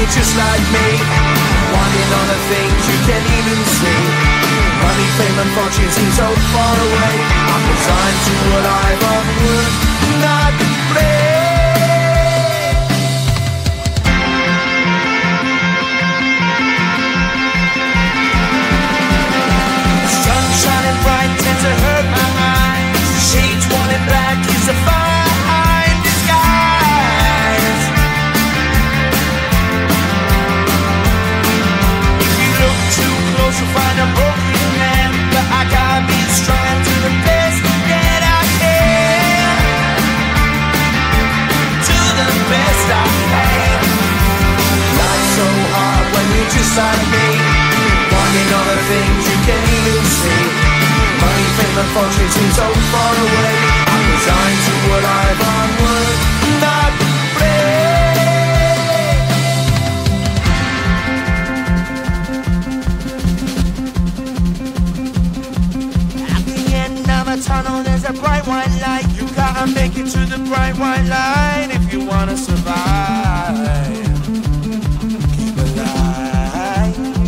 you're just like me, wanting all the things you can't even see. Money, fame and fortune seem so far away. I'm resigned to a life of work, not play. Sun shining bright tends to hurt my eyes. Shades worn in black is a fine disguise. If you look too close you'll find a broken man, but I gotta be strong and do the best that I can. Do the best I can. Life's so hard when you're just like me, wanting all the things you can't even see. Money, fame and fortune seem so far away. I'm resigned to a life on work, not play. At the end of a tunnel there's a bright white light. You gotta make it to the bright white light if you wanna survive. Keep alive.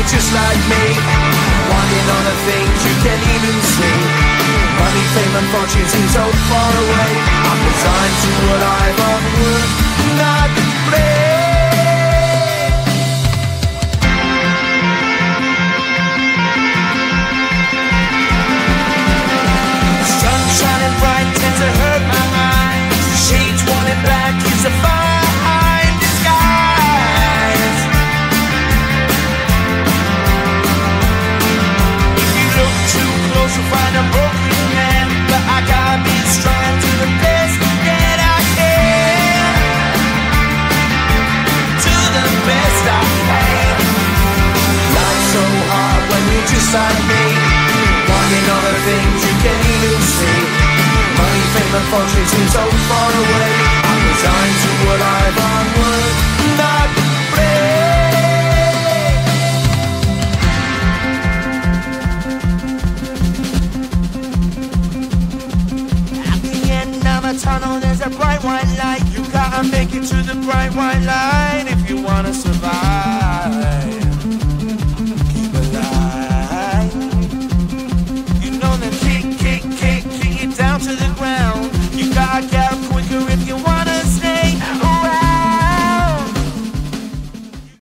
just like me, wanting all the things you can't even see. Money, fame and fortune seem so far away. I'm resigned to what I've onward not play. Sun shining bright tends to hurt my mind. Shades worn in black is a fine disguise. If you look too close you'll find a broken man, but I gotta be strong to the best that I can. To the best I can. Life's so hard when you're just like me, wanting all the things you can't even see. Money, fame and fortune seem so far away. I'm resigned to what I've on.